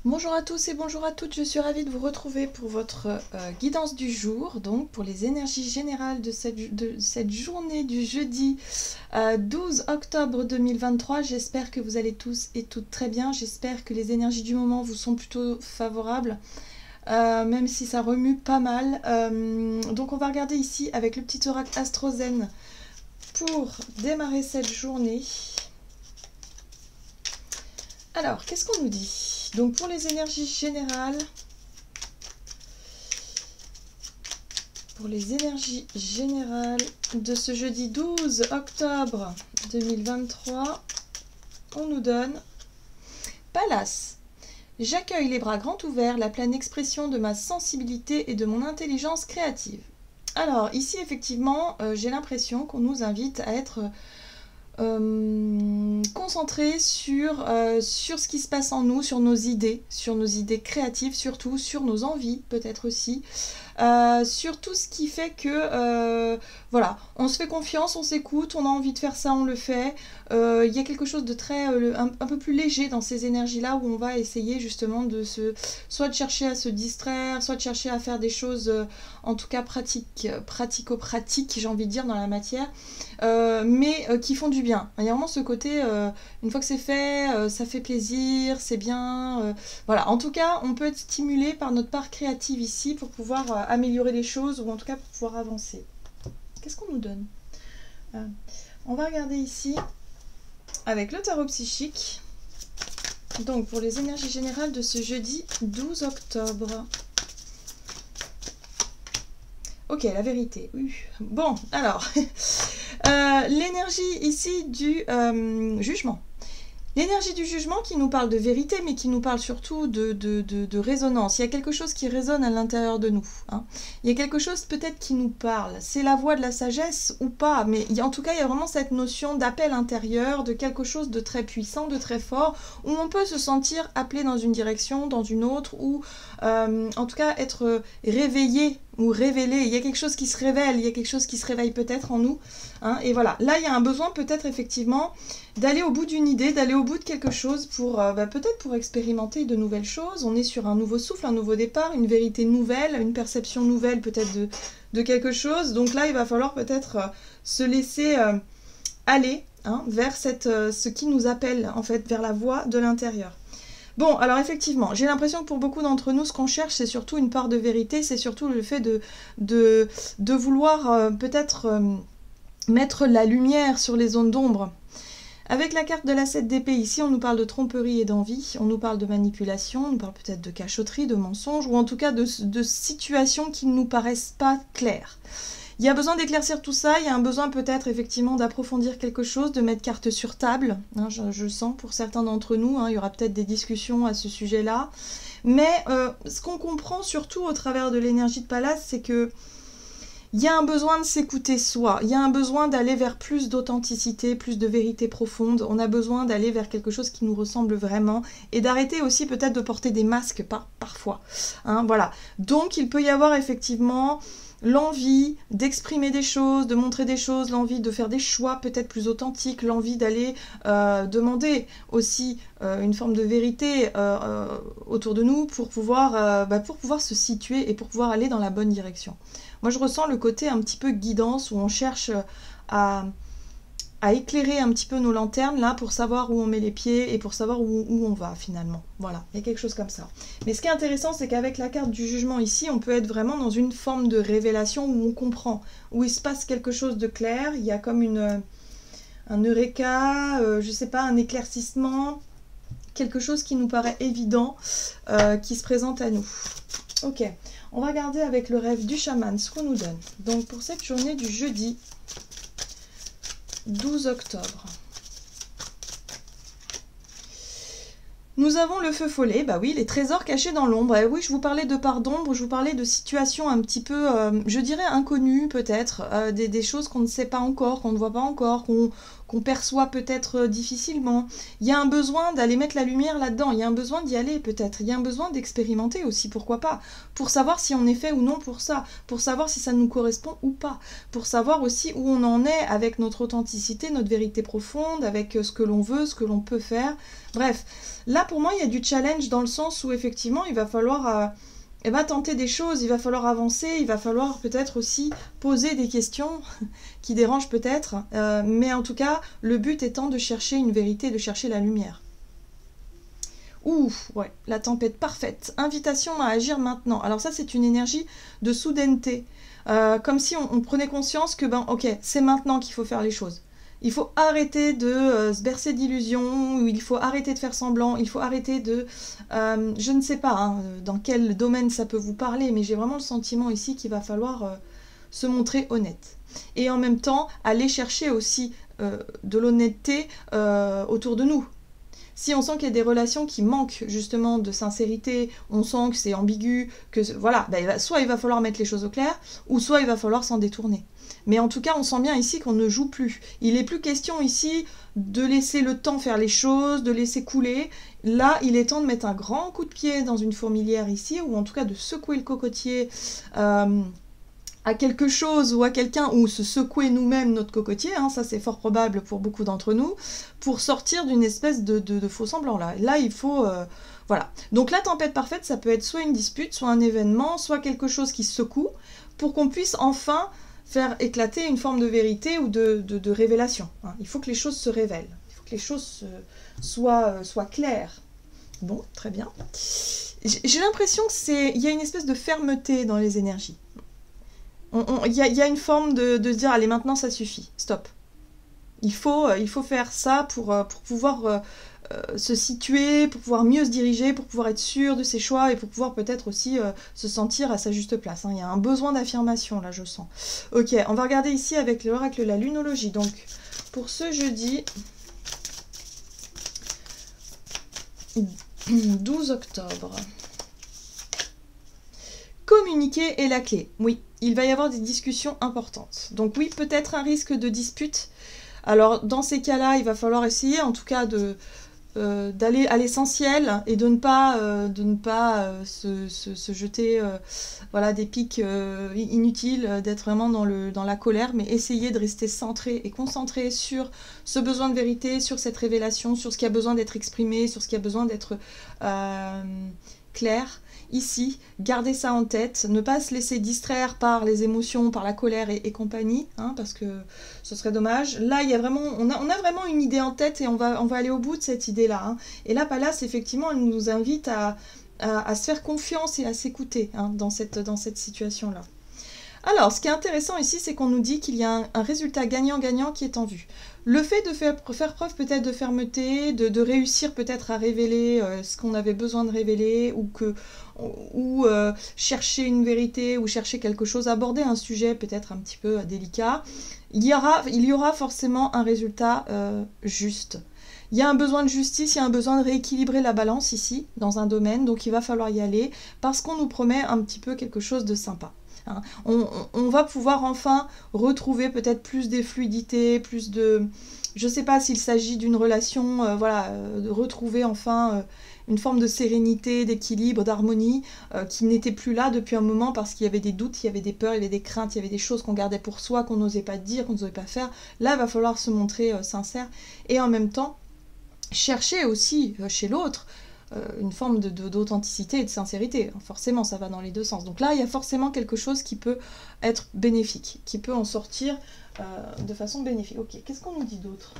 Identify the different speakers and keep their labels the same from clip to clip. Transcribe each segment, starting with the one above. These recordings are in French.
Speaker 1: Bonjour à tous et bonjour à toutes, je suis ravie de vous retrouver pour votre guidance du jour, donc pour les énergies générales de cette journée du jeudi 12 octobre 2023. J'espère que vous allez tous et toutes très bien, j'espère que les énergies du moment vous sont plutôt favorables, même si ça remue pas mal. Donc on va regarder ici avec le petit oracle AstroZen pour démarrer cette journée. Alors, qu'est-ce qu'on nous dit? Donc, pour les énergies générales, de ce jeudi 12 octobre 2023, on nous donne Pallas. J'accueille les bras grands ouverts, la pleine expression de ma sensibilité et de mon intelligence créative. Alors, ici, effectivement, j'ai l'impression qu'on nous invite à être concentré sur ce qui se passe en nous, sur nos idées créatives, surtout sur nos envies peut-être aussi, sur tout ce qui fait que voilà, on se fait confiance, on s'écoute, on a envie de faire ça, on le fait. Il y a quelque chose de très un peu plus léger dans ces énergies là où on va essayer justement de soit de chercher à se distraire, soit de chercher à faire des choses en tout cas pratico-pratiques, j'ai envie de dire, dans la matière, mais qui font du bien. Il y a vraiment ce côté, une fois que c'est fait, ça fait plaisir, c'est bien. Voilà, en tout cas, on peut être stimulé par notre part créative ici pour pouvoir améliorer les choses, ou en tout cas pour pouvoir avancer. Qu'est-ce qu'on nous donne? On va regarder ici avec le tarot psychique. Donc, pour les énergies générales de ce jeudi 12 octobre. Ok, la vérité. Bon, alors, l'énergie ici du jugement. L'énergie du jugement qui nous parle de vérité, mais qui nous parle surtout de résonance. Il y a quelque chose qui résonne à l'intérieur de nous. Hein. Il y a quelque chose peut-être qui nous parle. C'est la voix de la sagesse ou pas, mais en tout cas, il y a vraiment cette notion d'appel intérieur, de quelque chose de très puissant, de très fort, où on peut se sentir appelé dans une direction, dans une autre, ou en tout cas être réveillé ou révélé. Il y a quelque chose qui se révèle, il y a quelque chose qui se réveille peut-être en nous. Hein, et voilà, là, il y a un besoin peut-être effectivement d'aller au bout d'une idée, d'aller au bout de quelque chose pour peut-être pour expérimenter de nouvelles choses. On est sur un nouveau souffle, un nouveau départ, une vérité nouvelle, une perception nouvelle peut-être de quelque chose. Donc là, il va falloir peut-être se laisser aller vers ce qui nous appelle, en fait, vers la voie de l'intérieur. Bon, alors effectivement, j'ai l'impression que pour beaucoup d'entre nous, ce qu'on cherche, c'est surtout une part de vérité, c'est surtout le fait de vouloir peut-être mettre la lumière sur les zones d'ombre. Avec la carte de la 7 d'épée, ici, on nous parle de tromperie et d'envie, on nous parle de manipulation, on nous parle peut-être de cachotterie, de mensonge, ou en tout cas de situations qui ne nous paraissent pas claires. Il y a besoin d'éclaircir tout ça, il y a un besoin peut-être effectivement d'approfondir quelque chose, de mettre carte sur table, hein, je sens pour certains d'entre nous, il y aura peut-être des discussions à ce sujet-là, mais ce qu'on comprend surtout au travers de l'énergie de Pallas, c'est que il y a un besoin de s'écouter soi, il y a un besoin d'aller vers plus d'authenticité, plus de vérité profonde, on a besoin d'aller vers quelque chose qui nous ressemble vraiment, et d'arrêter aussi peut-être de porter des masques parfois, voilà. Donc il peut y avoir effectivement l'envie d'exprimer des choses, de montrer des choses, l'envie de faire des choix peut-être plus authentiques, l'envie d'aller demander aussi une forme de vérité autour de nous pour pouvoir se situer et pour pouvoir aller dans la bonne direction. Moi, je ressens le côté un petit peu guidance où on cherche à éclairer un petit peu nos lanternes là pour savoir où on met les pieds et pour savoir où on va finalement. Voilà, il y a quelque chose comme ça. Mais ce qui est intéressant, c'est qu'avec la carte du jugement ici, on peut être vraiment dans une forme de révélation où on comprend, où il se passe quelque chose de clair, il y a comme un eureka, je sais pas, un éclaircissement, quelque chose qui nous paraît évident, qui se présente à nous. Ok, on va regarder avec le rêve du chaman ce qu'on nous donne. Donc pour cette journée du jeudi 12 octobre. Nous avons le feu follet, bah oui, les trésors cachés dans l'ombre. Et oui, je vous parlais de part d'ombre, je vous parlais de situations un petit peu, je dirais inconnues peut-être, des choses qu'on ne sait pas encore, qu'on ne voit pas encore, qu'on qu'on perçoit peut-être difficilement. Il y a un besoin d'aller mettre la lumière là-dedans, il y a un besoin d'y aller peut-être, il y a un besoin d'expérimenter aussi, pourquoi pas, pour savoir si on est fait ou non pour ça, pour savoir si ça nous correspond ou pas, pour savoir aussi où on en est avec notre authenticité, notre vérité profonde, avec ce que l'on veut, ce que l'on peut faire. Bref, là pour moi il y a du challenge dans le sens où effectivement il va falloir tenter des choses, il va falloir avancer, il va falloir peut-être aussi poser des questions qui dérangent peut-être, mais en tout cas, le but étant de chercher une vérité, de chercher la lumière. Ouh, ouais, la tempête parfaite. Invitation à agir maintenant. Alors ça, c'est une énergie de soudaineté. Comme si on prenait conscience que, ok, c'est maintenant qu'il faut faire les choses. Il faut arrêter de se bercer d'illusions, ou il faut arrêter de faire semblant, il faut arrêter de... je ne sais pas dans quel domaine ça peut vous parler, mais j'ai vraiment le sentiment ici qu'il va falloir se montrer honnête. Et en même temps, aller chercher aussi de l'honnêteté autour de nous. Si on sent qu'il y a des relations qui manquent justement de sincérité, on sent que c'est ambigu, que voilà, soit il va falloir mettre les choses au clair, ou soit il va falloir s'en détourner. Mais en tout cas, on sent bien ici qu'on ne joue plus. Il n'est plus question ici de laisser le temps faire les choses, de laisser couler. Là, il est temps de mettre un grand coup de pied dans une fourmilière ici, ou en tout cas de secouer le cocotier à quelque chose ou à quelqu'un, ou se secouer nous-mêmes notre cocotier, ça c'est fort probable pour beaucoup d'entre nous, pour sortir d'une espèce de faux semblant là. Là, il faut... voilà. Donc la tempête parfaite, ça peut être soit une dispute, soit un événement, soit quelque chose qui secoue, pour qu'on puisse enfin faire éclater une forme de vérité ou de révélation. Il faut que les choses se révèlent. Il faut que les choses soient claires. Bon, très bien. J'ai l'impression qu'il y a une espèce de fermeté dans les énergies. Il y a une forme de se dire, allez, maintenant ça suffit, stop. Il faut faire ça pour pouvoir se situer, pour pouvoir mieux se diriger, pour pouvoir être sûr de ses choix et pour pouvoir peut-être aussi se sentir à sa juste place. Il y a un besoin d'affirmation, là, je sens. Ok, on va regarder ici avec l'oracle de la lunologie. Donc, pour ce jeudi 12 octobre... Communiquer est la clé. Oui, il va y avoir des discussions importantes. Donc oui, peut-être un risque de dispute. Alors dans ces cas-là, il va falloir essayer en tout cas d'aller à l'essentiel et de ne pas se jeter des pics inutiles, d'être vraiment dans la colère, mais essayer de rester centré et concentré sur ce besoin de vérité, sur cette révélation, sur ce qui a besoin d'être exprimé, sur ce qui a besoin d'être clair. Ici, gardez ça en tête, ne pas se laisser distraire par les émotions, par la colère et compagnie, parce que ce serait dommage. Là, on a vraiment une idée en tête et on va aller au bout de cette idée-là. Et là, Pallas, effectivement, elle nous invite à se faire confiance et à s'écouter dans cette situation-là. Alors, ce qui est intéressant ici, c'est qu'on nous dit qu'il y a un résultat gagnant-gagnant qui est en vue. Le fait de faire preuve peut-être de fermeté, de réussir peut-être à révéler ce qu'on avait besoin de révéler, ou chercher une vérité, ou chercher quelque chose, aborder un sujet peut-être un petit peu délicat, il y aura forcément un résultat juste. Il y a un besoin de justice, il y a un besoin de rééquilibrer la balance ici, dans un domaine, donc il va falloir y aller, parce qu'on nous promet un petit peu quelque chose de sympa. On va pouvoir enfin retrouver peut-être plus des fluidités, plus de... Je ne sais pas s'il s'agit d'une relation, de retrouver enfin une forme de sérénité, d'équilibre, d'harmonie qui n'était plus là depuis un moment parce qu'il y avait des doutes, il y avait des peurs, il y avait des craintes, il y avait des choses qu'on gardait pour soi, qu'on n'osait pas dire, qu'on n'osait pas faire. Là, il va falloir se montrer sincère et en même temps chercher aussi chez l'autre une forme d'authenticité et de sincérité. Forcément, ça va dans les deux sens. Donc là, il y a forcément quelque chose qui peut être bénéfique, qui peut en sortir de façon bénéfique. Ok, qu'est-ce qu'on nous dit d'autre?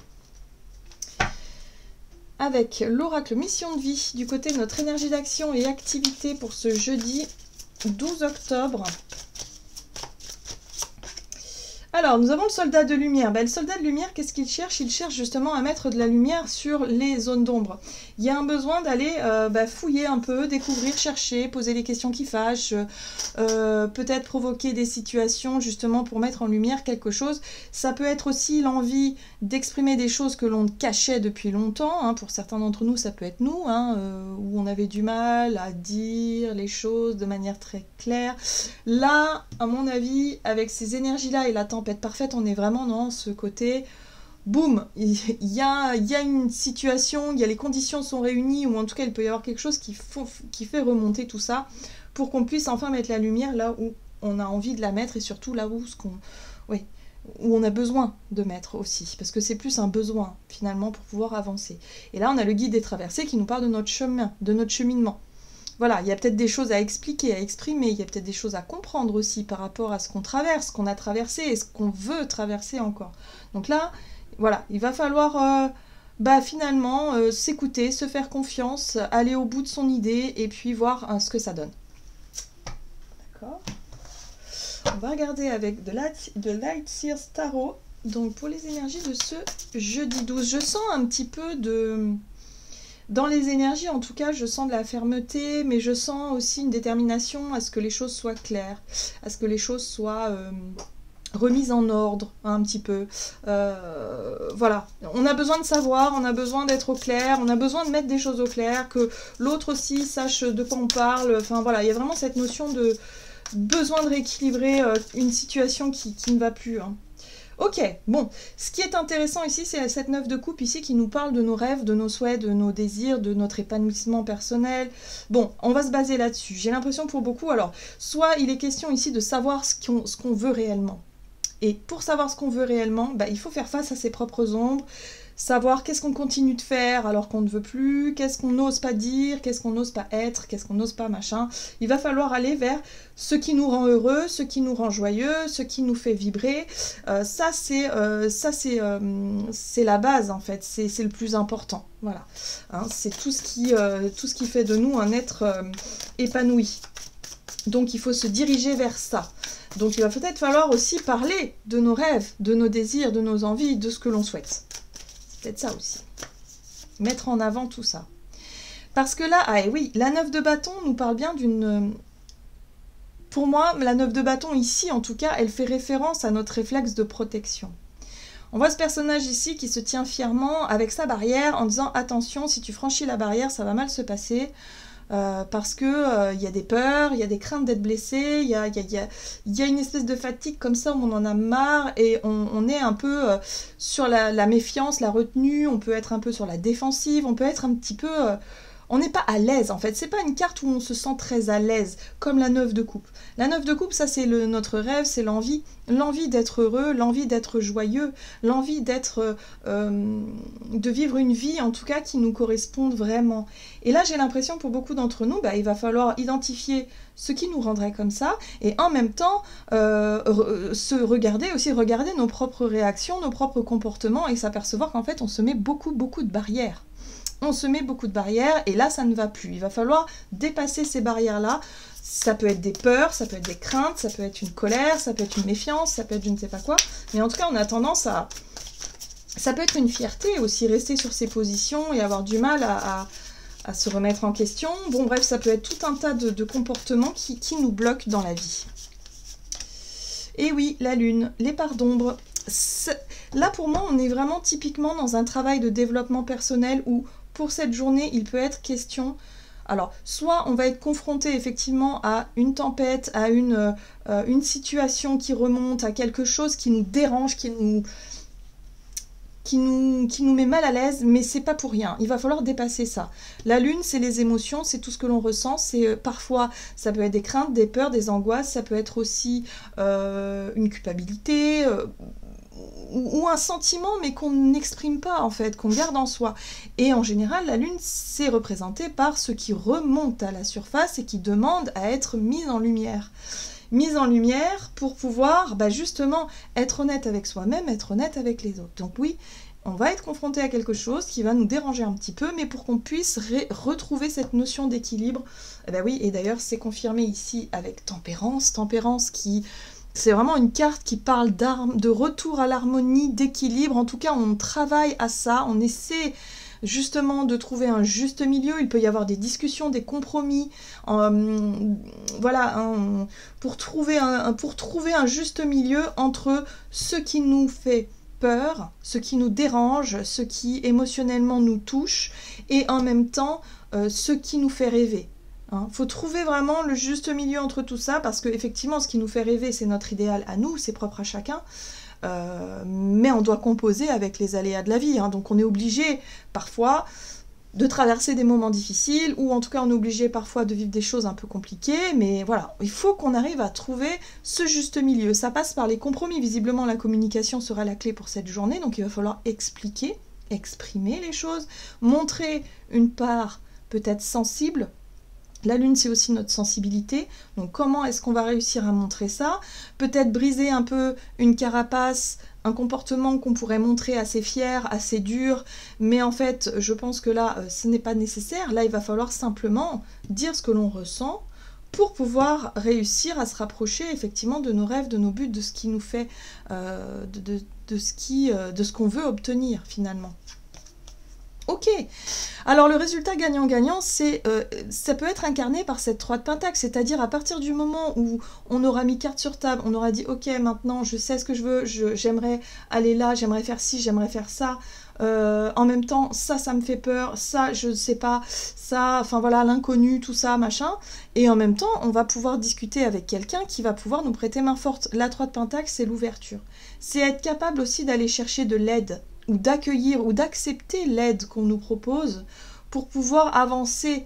Speaker 1: Avec l'oracle mission de vie, du côté de notre énergie d'action et activité pour ce jeudi 12 octobre. Alors, nous avons le soldat de lumière. Le soldat de lumière, qu'est-ce qu'il cherche? Il cherche justement à mettre de la lumière sur les zones d'ombre. Il y a un besoin d'aller fouiller un peu, découvrir, chercher, poser les questions qui fâchent, peut-être provoquer des situations justement pour mettre en lumière quelque chose. Ça peut être aussi l'envie d'exprimer des choses que l'on cachait depuis longtemps. Pour certains d'entre nous, ça peut être nous, où on avait du mal à dire les choses de manière très claire. Là, à mon avis, avec ces énergies-là et la tempête parfaite, on est vraiment dans ce côté boum, il y a une situation, il y a les conditions sont réunies, ou en tout cas il peut y avoir quelque chose qui fait remonter tout ça, pour qu'on puisse enfin mettre la lumière là où on a envie de la mettre, et surtout là où où on a besoin de mettre aussi, parce que c'est plus un besoin finalement pour pouvoir avancer. Et là on a le guide des traversées qui nous parle de notre chemin, de notre cheminement. Voilà, il y a peut-être des choses à expliquer, à exprimer, il y a peut-être des choses à comprendre aussi par rapport à ce qu'on traverse, qu'on a traversé et ce qu'on veut traverser encore. Donc là, voilà, il va falloir finalement s'écouter, se faire confiance, aller au bout de son idée et puis voir ce que ça donne. D'accord. On va regarder avec de Light Sears Tarot. Donc pour les énergies de ce jeudi 12, je sens un petit peu de... Dans les énergies, en tout cas, je sens de la fermeté, mais je sens aussi une détermination à ce que les choses soient claires, à ce que les choses soient remises en ordre, hein, un petit peu. Voilà, on a besoin de savoir, on a besoin d'être au clair, on a besoin de mettre des choses au clair, que l'autre aussi sache de quoi on parle. Enfin voilà, il y a vraiment cette notion de besoin de rééquilibrer une situation qui ne va plus, hein. Ok, bon, ce qui est intéressant ici, c'est cette 9 de coupe ici qui nous parle de nos rêves, de nos souhaits, de nos désirs, de notre épanouissement personnel. Bon, on va se baser là-dessus. J'ai l'impression pour beaucoup, alors, soit il est question ici de savoir ce qu'on veut réellement. Et pour savoir ce qu'on veut réellement, il faut faire face à ses propres ombres, savoir qu'est-ce qu'on continue de faire alors qu'on ne veut plus, qu'est-ce qu'on n'ose pas dire, qu'est-ce qu'on n'ose pas être, qu'est-ce qu'on n'ose pas machin. Il va falloir aller vers ce qui nous rend heureux, ce qui nous rend joyeux, ce qui nous fait vibrer. Ça c'est la base en fait, c'est le plus important. Voilà, hein, c'est tout ce qui fait de nous un être épanoui. Donc il faut se diriger vers ça. Donc il va peut-être falloir aussi parler de nos rêves, de nos désirs, de nos envies, de ce que l'on souhaite. Peut-être ça aussi. Mettre en avant tout ça. Parce que là, et oui, la 9 de bâton nous parle bien d'une... Pour moi, la 9 de bâton ici, en tout cas, elle fait référence à notre réflexe de protection. On voit ce personnage ici qui se tient fièrement avec sa barrière en disant « Attention, si tu franchis la barrière, ça va mal se passer. » Parce que y a des peurs, il y a des craintes d'être blessé, il y a une espèce de fatigue comme ça où on en a marre et on est un peu sur la méfiance, la retenue, on peut être un peu sur la défensive, on peut être un petit peu... on n'est pas à l'aise en fait, c'est pas une carte où on se sent très à l'aise, comme la 9 de coupe. La 9 de coupe, ça c'est notre rêve, c'est l'envie d'être heureux, l'envie d'être joyeux, l'envie de vivre une vie en tout cas qui nous corresponde vraiment. Et là j'ai l'impression pour beaucoup d'entre nous, il va falloir identifier ce qui nous rendrait comme ça, et en même temps regarder nos propres réactions, nos propres comportements, et s'apercevoir qu'en fait on se met beaucoup de barrières. On se met beaucoup de barrières et là ça ne va plus. Il va falloir dépasser ces barrières-là. Ça peut être des peurs, ça peut être des craintes, ça peut être une colère, ça peut être une méfiance, ça peut être je ne sais pas quoi. Mais en tout cas on a tendance à... Ça peut être une fierté aussi, rester sur ses positions et avoir du mal à se remettre en question. Bon bref, ça peut être tout un tas de comportements qui nous bloquent dans la vie. Et oui, la lune, les parts d'ombre. Là pour moi on est vraiment typiquement dans un travail de développement personnel où pour cette journée, il peut être question... Alors, soit on va être confronté effectivement à une tempête, à une situation qui remonte, à quelque chose qui nous dérange, qui nous met mal à l'aise, mais c'est pas pour rien. Il va falloir dépasser ça. La lune, c'est les émotions, c'est tout ce que l'on ressent. C'est parfois, ça peut être des craintes, des peurs, des angoisses, ça peut être aussi une culpabilité... ou un sentiment mais qu'on n'exprime pas en fait, qu'on garde en soi. Et en général, la lune, c'est représenté par ce qui remonte à la surface et qui demande à être mise en lumière. Mise en lumière pour pouvoir justement être honnête avec soi-même, être honnête avec les autres. Donc oui, on va être confronté à quelque chose qui va nous déranger un petit peu, mais pour qu'on puisse retrouver cette notion d'équilibre, oui, et d'ailleurs c'est confirmé ici avec Tempérance, Tempérance qui... C'est vraiment une carte qui parle de retour à l'harmonie, d'équilibre. En tout cas, on travaille à ça, on essaie justement de trouver un juste milieu. Il peut y avoir des discussions, des compromis, pour trouver un juste milieu entre ce qui nous fait peur, ce qui nous dérange, ce qui émotionnellement nous touche, et en même temps, ce qui nous fait rêver. Faut trouver vraiment le juste milieu entre tout ça, parce que effectivement ce qui nous fait rêver c'est notre idéal à nous, c'est propre à chacun, mais on doit composer avec les aléas de la vie, hein. Donc on est obligé parfois de traverser des moments difficiles, ou en tout cas on est obligé parfois de vivre des choses un peu compliquées, mais voilà, il faut qu'on arrive à trouver ce juste milieu. Ça passe par les compromis. Visiblement la communication sera la clé pour cette journée, donc il va falloir expliquer, exprimer les choses, montrer une part peut-être sensible. La lune, c'est aussi notre sensibilité, donc comment est-ce qu'on va réussir à montrer ça? Peut-être briser un peu une carapace, un comportement qu'on pourrait montrer assez fier, assez dur, mais en fait, je pense que là, ce n'est pas nécessaire. Là, il va falloir simplement dire ce que l'on ressent pour pouvoir réussir à se rapprocher effectivement de nos rêves, de nos buts, de ce qui nous fait, de ce qu'on veut obtenir finalement. Ok, alors le résultat gagnant-gagnant, ça peut être incarné par cette 3 de Pentacle, c'est-à-dire à partir du moment où on aura mis carte sur table, on aura dit ok, maintenant je sais ce que je veux, j'aimerais aller là, j'aimerais faire ci, j'aimerais faire ça, en même temps ça me fait peur, ça je ne sais pas, ça, enfin voilà, l'inconnu, tout ça, machin, et en même temps on va pouvoir discuter avec quelqu'un qui va pouvoir nous prêter main forte. La 3 de Pentacle, c'est l'ouverture, c'est être capable aussi d'aller chercher de l'aide, ou d'accueillir ou d'accepter l'aide qu'on nous propose pour pouvoir avancer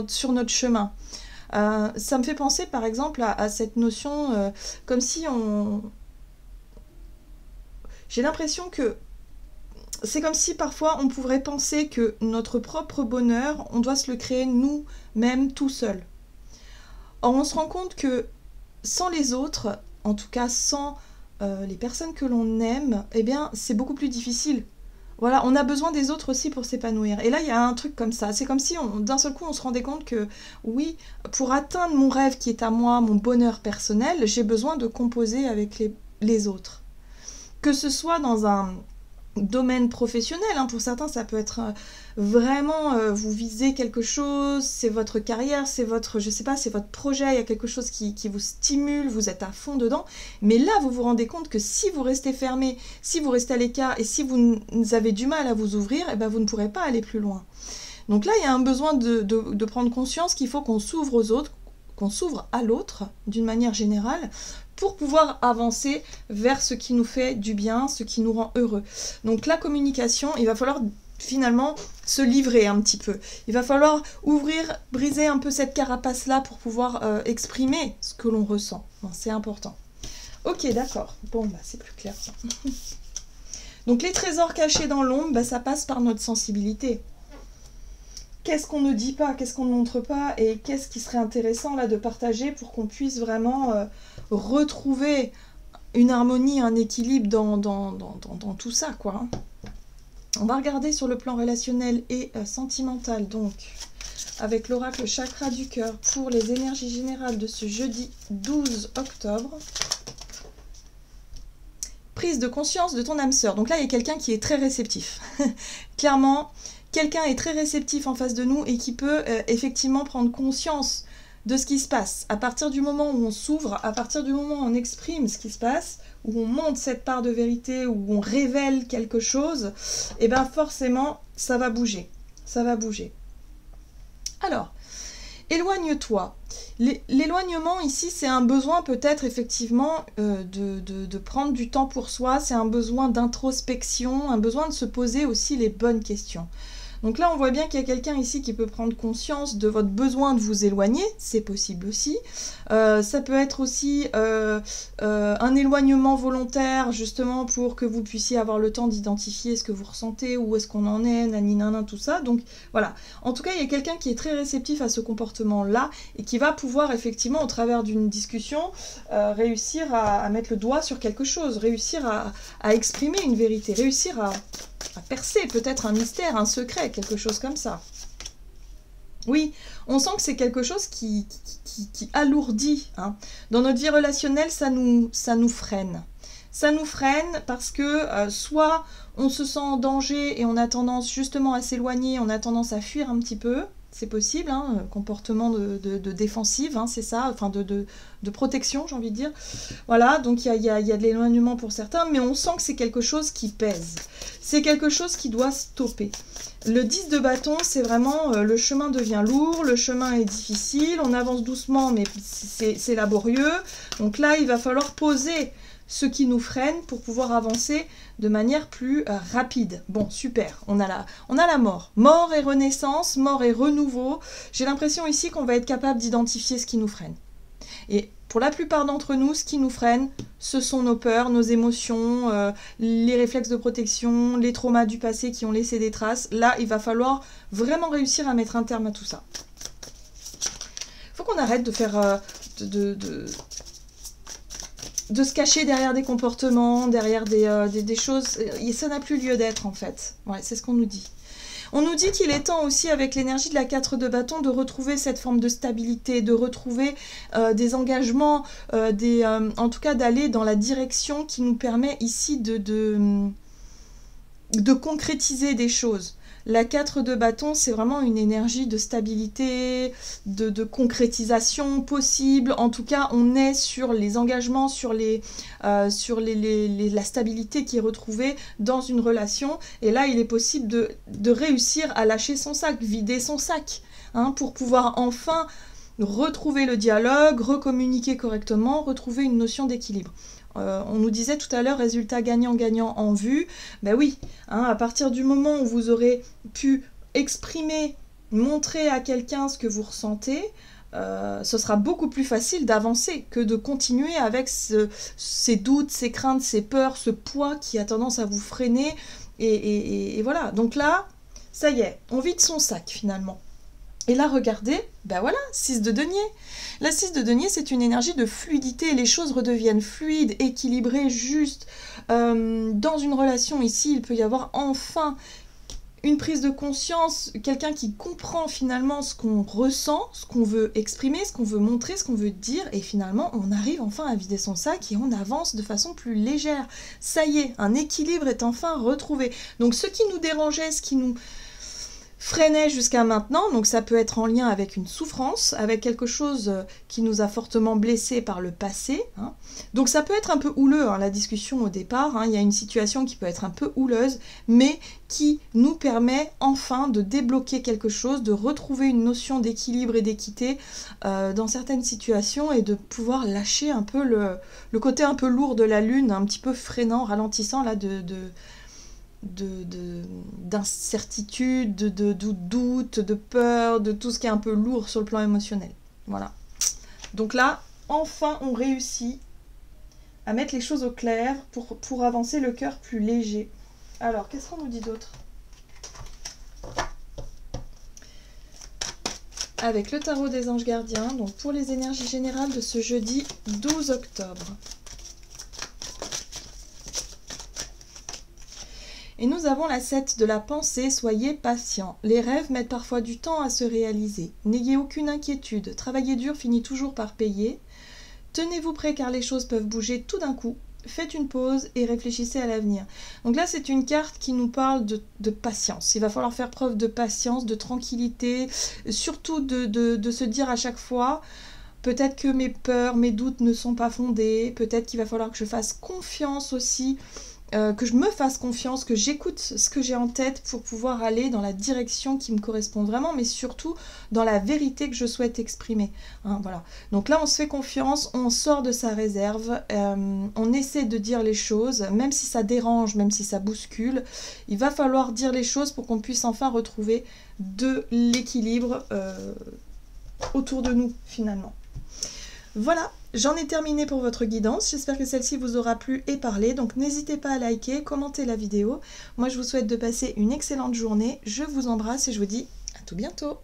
Speaker 1: sur notre chemin. Ça me fait penser par exemple à cette notion comme si j'ai l'impression que c'est comme si parfois on pourrait penser que notre propre bonheur, on doit se le créer nous-mêmes tout seul. Or on se rend compte que sans les autres, en tout cas sans les personnes que l'on aime, eh bien, c'est beaucoup plus difficile. Voilà, on a besoin des autres aussi pour s'épanouir. Et là, il y a un truc comme ça. C'est comme si, d'un seul coup, on se rendait compte que, oui, pour atteindre mon rêve qui est à moi, mon bonheur personnel, j'ai besoin de composer avec les autres. Que ce soit dans un domaine professionnel, hein. Pour certains ça peut être vraiment vous visez quelque chose, c'est votre carrière, c'est votre, je sais pas, c'est votre projet, il y a quelque chose qui vous stimule, vous êtes à fond dedans, mais là vous vous rendez compte que si vous restez fermé, si vous restez à l'écart et si vous avez du mal à vous ouvrir, eh ben vous ne pourrez pas aller plus loin. Donc là il y a un besoin de prendre conscience qu'il faut qu'on s'ouvre aux autres, qu'on s'ouvre à l'autre d'une manière générale, pour pouvoir avancer vers ce qui nous fait du bien, ce qui nous rend heureux. Donc la communication, il va falloir finalement se livrer un petit peu. Il va falloir ouvrir, briser un peu cette carapace-là pour pouvoir exprimer ce que l'on ressent. Bon, c'est important. Ok, d'accord. Bon, bah, c'est plus clair ça. Donc les trésors cachés dans l'ombre, bah, ça passe par notre sensibilité. Qu'est-ce qu'on ne dit pas, qu'est-ce qu'on ne montre pas, et qu'est-ce qui serait intéressant là de partager pour qu'on puisse vraiment retrouver une harmonie, un équilibre dans tout ça, quoi. On va regarder sur le plan relationnel et sentimental, donc, avec l'oracle chakra du cœur pour les énergies générales de ce jeudi 12 octobre. Prise de conscience de ton âme sœur. Donc là, il y a quelqu'un qui est très réceptif. Clairement, quelqu'un est très réceptif en face de nous et qui peut effectivement prendre conscience de ce qui se passe. À partir du moment où on s'ouvre, à partir du moment où on exprime ce qui se passe, où on monte cette part de vérité, où on révèle quelque chose, et bien forcément, ça va bouger. Ça va bouger. Alors, éloigne-toi. L'éloignement ici, c'est un besoin peut-être effectivement de prendre du temps pour soi, c'est un besoin d'introspection, un besoin de se poser aussi les bonnes questions. Donc là, on voit bien qu'il y a quelqu'un ici qui peut prendre conscience de votre besoin de vous éloigner, c'est possible aussi. Ça peut être aussi un éloignement volontaire, justement pour que vous puissiez avoir le temps d'identifier ce que vous ressentez, où est-ce qu'on en est, naninanin, tout ça. Donc voilà, en tout cas, il y a quelqu'un qui est très réceptif à ce comportement-là et qui va pouvoir effectivement, au travers d'une discussion, réussir à mettre le doigt sur quelque chose, réussir à exprimer une vérité, réussir à percer peut-être un mystère, un secret, quelque chose comme ça. Oui, on sent que c'est quelque chose qui alourdit. Hein. Dans notre vie relationnelle, ça nous freine. Ça nous freine parce que soit on se sent en danger et on a tendance justement à s'éloigner, on a tendance à fuir un petit peu. C'est possible, hein, comportement de défensive, hein, c'est ça, enfin de protection, j'ai envie de dire. Voilà, donc il y a de l'éloignement pour certains, mais on sent que c'est quelque chose qui pèse. C'est quelque chose qui doit stopper. Le 10 de bâton, c'est vraiment le chemin devient lourd, le chemin est difficile, on avance doucement, mais c'est laborieux. Donc là, il va falloir poser ce qui nous freine pour pouvoir avancer de manière plus rapide. Bon, super, on a la mort. Mort et renaissance, mort et renouveau. J'ai l'impression ici qu'on va être capable d'identifier ce qui nous freine. Et pour la plupart d'entre nous, ce qui nous freine, ce sont nos peurs, nos émotions, les réflexes de protection, les traumas du passé qui ont laissé des traces. Là, il va falloir vraiment réussir à mettre un terme à tout ça. Il faut qu'on arrête de faire... de se cacher derrière des comportements, derrière des choses. Et ça n'a plus lieu d'être, en fait. Ouais, c'est ce qu'on nous dit. On nous dit qu'il est temps aussi, avec l'énergie de la 4 de bâton, de retrouver cette forme de stabilité, de retrouver des engagements, en tout cas d'aller dans la direction qui nous permet ici de concrétiser des choses. La 4 de bâton, c'est vraiment une énergie de stabilité, de concrétisation possible. En tout cas, on est sur les engagements, sur la stabilité qui est retrouvée dans une relation. Et là, il est possible de réussir à lâcher son sac, vider son sac, hein, pour pouvoir enfin retrouver le dialogue, recommuniquer correctement, retrouver une notion d'équilibre. On nous disait tout à l'heure, résultat gagnant-gagnant en vue. Ben oui, hein, à partir du moment où vous aurez pu exprimer, montrer à quelqu'un ce que vous ressentez, ce sera beaucoup plus facile d'avancer que de continuer avec ces doutes, ces craintes, ces peurs, ce poids qui a tendance à vous freiner. Et voilà, donc là, ça y est, on vide son sac finalement. Et là, regardez, ben voilà, 6 de denier. La 6 de denier, c'est une énergie de fluidité. Les choses redeviennent fluides, équilibrées, justes. Dans une relation ici, il peut y avoir enfin une prise de conscience, quelqu'un qui comprend finalement ce qu'on ressent, ce qu'on veut exprimer, ce qu'on veut montrer, ce qu'on veut dire. Et finalement, on arrive enfin à vider son sac et on avance de façon plus légère. Ça y est, un équilibre est enfin retrouvé. Donc ce qui nous dérangeait, ce qui nous freinait jusqu'à maintenant, donc ça peut être en lien avec une souffrance, avec quelque chose qui nous a fortement blessés par le passé, hein. Donc ça peut être un peu houleux, hein, la discussion au départ, hein. Il y a une situation qui peut être un peu houleuse, mais qui nous permet enfin de débloquer quelque chose, de retrouver une notion d'équilibre et d'équité dans certaines situations et de pouvoir lâcher un peu le côté un peu lourd de la lune, un petit peu freinant, ralentissant là d'incertitude, de doute, de peur, de tout ce qui est un peu lourd sur le plan émotionnel. Voilà. Donc là, enfin, on réussit à mettre les choses au clair pour avancer le cœur plus léger. Alors, qu'est-ce qu'on nous dit d'autre? Avec le tarot des anges gardiens, donc pour les énergies générales de ce jeudi 12 octobre. Et nous avons la 7 de la pensée, soyez patient. Les rêves mettent parfois du temps à se réaliser. N'ayez aucune inquiétude, travailler dur finit toujours par payer. Tenez-vous prêt car les choses peuvent bouger tout d'un coup. Faites une pause et réfléchissez à l'avenir. Donc là, c'est une carte qui nous parle de patience. Il va falloir faire preuve de patience, de tranquillité, surtout de se dire à chaque fois... Peut-être que mes peurs, mes doutes ne sont pas fondés. Peut-être qu'il va falloir que je fasse confiance aussi, que je me fasse confiance, que j'écoute ce que j'ai en tête pour pouvoir aller dans la direction qui me correspond vraiment, mais surtout dans la vérité que je souhaite exprimer. Hein, voilà. Donc là, on se fait confiance, on sort de sa réserve, on essaie de dire les choses, même si ça dérange, même si ça bouscule. Il va falloir dire les choses pour qu'on puisse enfin retrouver de l'équilibre autour de nous, finalement. Voilà, j'en ai terminé pour votre guidance. J'espère que celle-ci vous aura plu et parlé. Donc n'hésitez pas à liker, commenter la vidéo. Moi, je vous souhaite de passer une excellente journée. Je vous embrasse et je vous dis à tout bientôt.